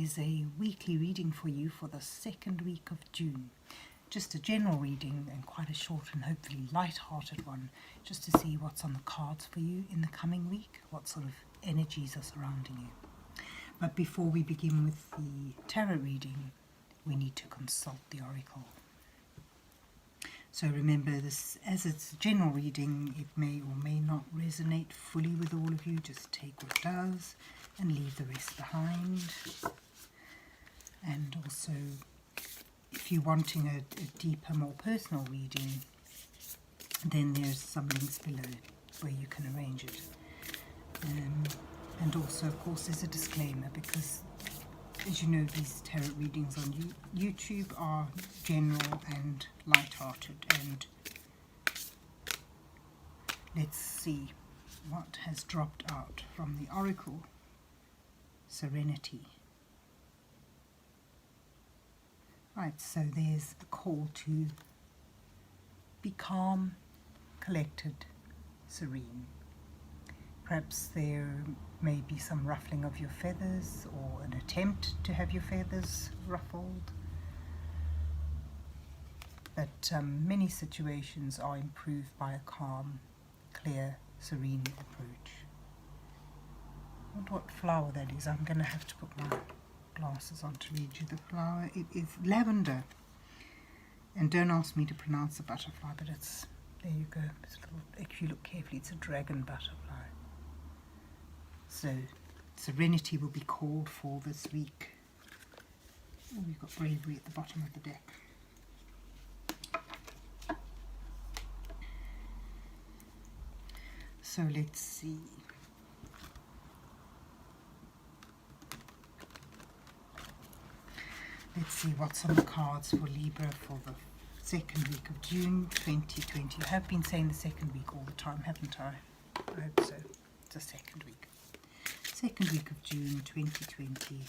is a weekly reading for you for the second week of June. Just a general reading and quite a short and hopefully light-hearted one, just to see what's on the cards for you in the coming week, what sort of energies are surrounding you. But before we begin with the tarot reading, we need to consult the oracle. So remember, this, as it's a general reading, it may or may not resonate fully with all of you. Just take what does and leave the rest behind. And also, if you're wanting a deeper, more personal reading, then there's some links below where you can arrange it. And also, of course, there's a disclaimer, because as you know, these tarot readings on YouTube are general and light-hearted. And let's see what has dropped out from the oracle. Serenity. Right, so there's a call to be calm, collected, serene. Perhaps there may be some ruffling of your feathers, or an attempt to have your feathers ruffled. But many situations are improved by a calm, clear, serene approach. I wonder what flower that is. I'm going to have to put my glasses on to read you the flower. It is lavender. And don't ask me to pronounce the butterfly, but it's, there you go. It's a little, if you look carefully, it's a dragon butterfly. So, serenity will be called for this week. Oh, we've got bravery at the bottom of the deck. So let's see. Let's see what's on the cards for Libra for the second week of June 2020. I have been saying the second week all the time, haven't I? I hope so. It's the second week. Second week of June 2020.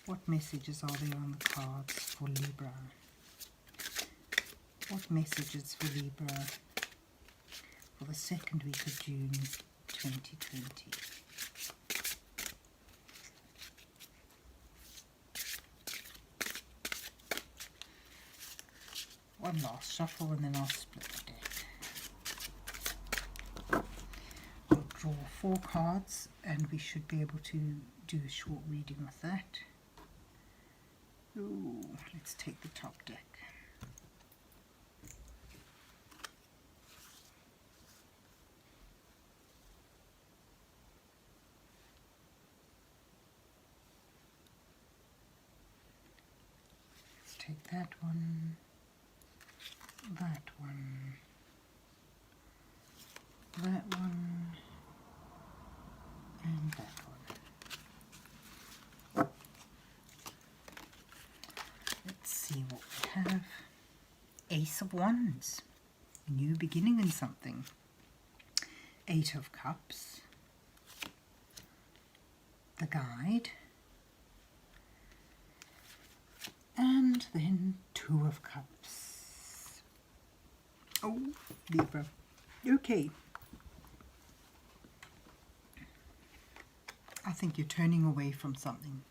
What messages are there on the cards for Libra? What messages for Libra for the second week of June 2020? One last shuffle and then I'll split the deck. We'll draw 4 cards and we should be able to do a short reading with that. Ooh, let's take the top deck. Let's take that one. That one, and that one. Let's see what we have. Ace of Wands, new beginning in something. 8 of Cups, the Guide, and then 2 of Cups. Oh, Libra. Okay. I think you're turning away from something.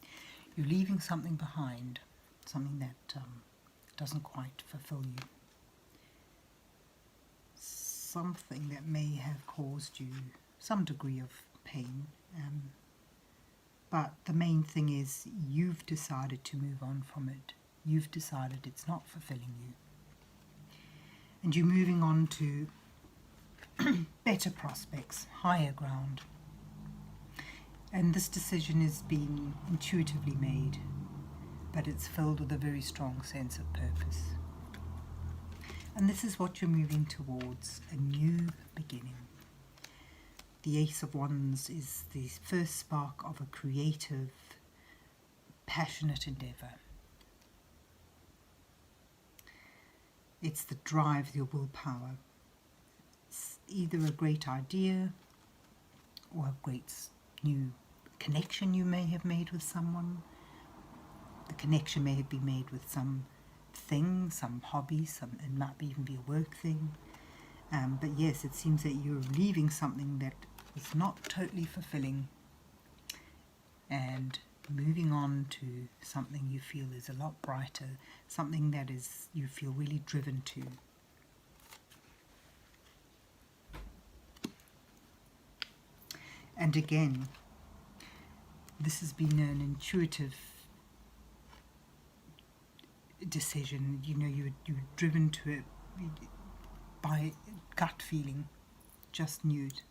You're leaving something behind, something that doesn't quite fulfill you. Something that may have caused you some degree of pain. But the main thing is you've decided to move on from it. You've decided it's not fulfilling you. And you're moving on to better prospects, higher ground. And this decision is being intuitively made, but it's filled with a very strong sense of purpose. And this is what you're moving towards, a new beginning. The Ace of Wands is the first spark of a creative, passionate endeavour. It's the drive, your willpower. It's either a great idea or a great new connection you may have made with someone. The connection may have been made with some thing, some hobby, it might even be a work thing. But yes, it seems that you're leaving something that was not totally fulfilling, and moving on to something you feel is a lot brighter, something that is you feel really driven to. And again, this has been an intuitive decision. You know, you're driven to it by gut feeling, just knew it.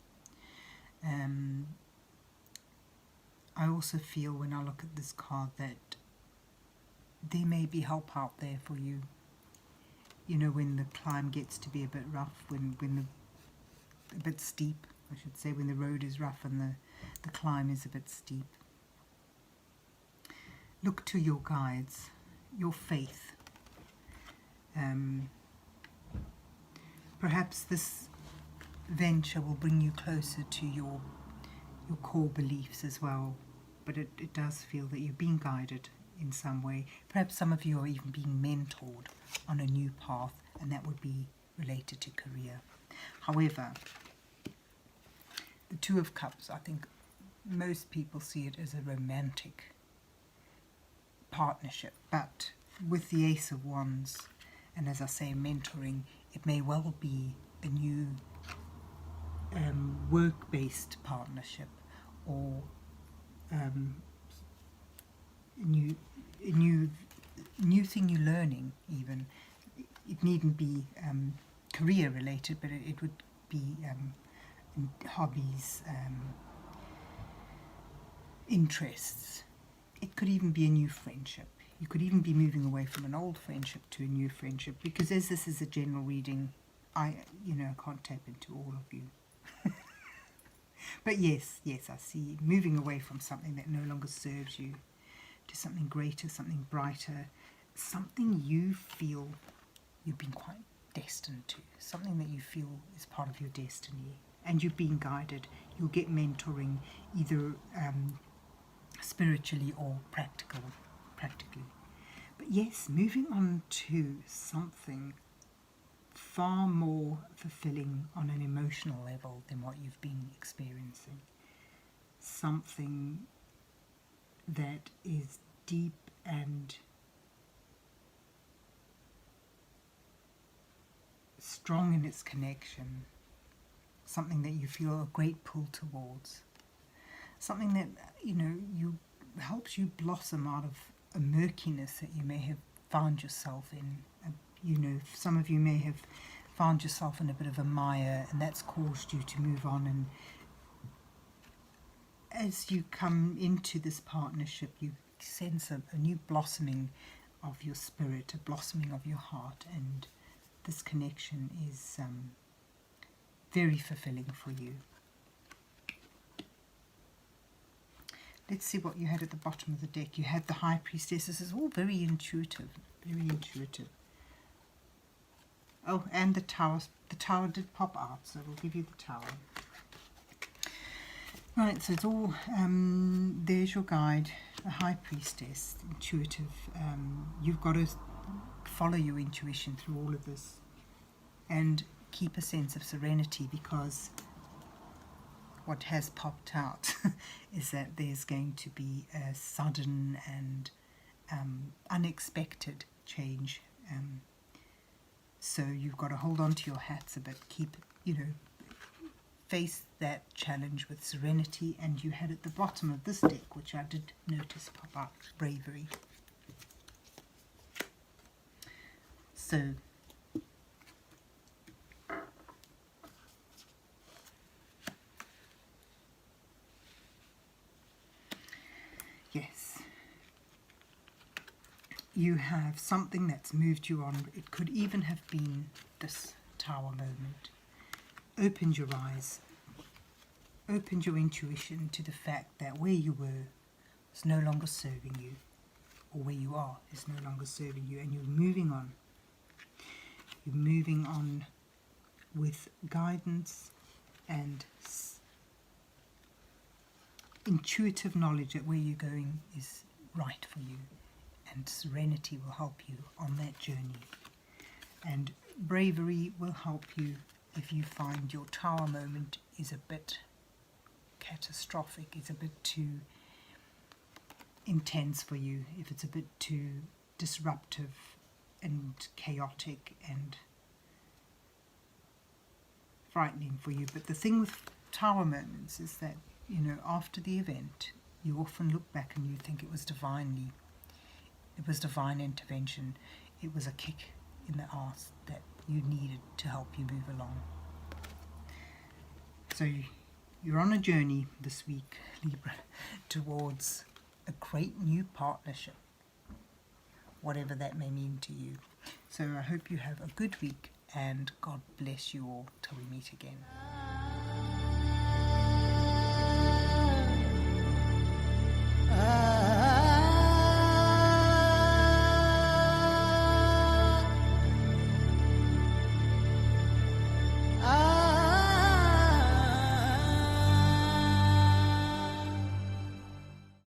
I also feel when I look at this card that there may be help out there for you. You know, when the climb gets to be a bit rough, a bit steep, I should say, when the road is rough and the climb is a bit steep. Look to your guides, your faith. Perhaps this venture will bring you closer to your core beliefs as well, but it does feel that you're being guided in some way. Perhaps some of you are even being mentored on a new path, and that would be related to career. However, the Two of Cups, I think most people see it as a romantic partnership, but with the Ace of Wands, and as I say, mentoring, it may well be a new work-based partnership, or a new thing you're learning. Even it needn't be career related, but it would be hobbies, interests. It could even be a new friendship. You could even be moving away from an old friendship to a new friendship, because as this is a general reading, I can't tap into all of you. But yes, I see moving away from something that no longer serves you to something greater, something brighter, something you feel you've been quite destined to, something that you feel is part of your destiny, and you're being guided. You'll get mentoring, either spiritually or practically. But yes, moving on to something far more fulfilling on an emotional level than what you've been experiencing. Something that is deep and strong in its connection. Something that you feel a great pull towards. Something that, you helps you blossom out of a murkiness that you may have found yourself in. Some of you may have found yourself in a bit of a mire, and that's caused you to move on. And as you come into this partnership, you sense a new blossoming of your spirit, a blossoming of your heart, and this connection is very fulfilling for you. Let's see what you had at the bottom of the deck. You had the High Priestess. This is all very intuitive, very intuitive. Oh, and the Tower. The Tower did pop out, so we'll give you the Tower. Right, so it's all, there's your guide, the High Priestess, intuitive. You've got to follow your intuition through all of this and keep a sense of serenity, because what has popped out is that there's going to be a sudden and unexpected change. So you've got to hold on to your hats a bit, keep, face that challenge with serenity. And you had at the bottom of this deck, which I did notice pop up, bravery. So yes, you have something that's moved you on. It could even have been this Tower moment. Opened your eyes, opened your intuition to the fact that where you were is no longer serving you, or where you are is no longer serving you, and you're moving on. You're moving on with guidance and intuitive knowledge that where you're going is right for you, and serenity will help you on that journey. And bravery will help you if you find your Tower moment is a bit catastrophic, is a bit too intense for you, if it's a bit too disruptive and chaotic and frightening for you. But the thing with Tower moments is that, you know, after the event, you often look back and you think it was divine intervention. It was a kick in the arse that you needed to help you move along. So you're on a journey this week, Libra, towards a great new partnership, whatever that may mean to you. So I hope you have a good week, and God bless you all till we meet again.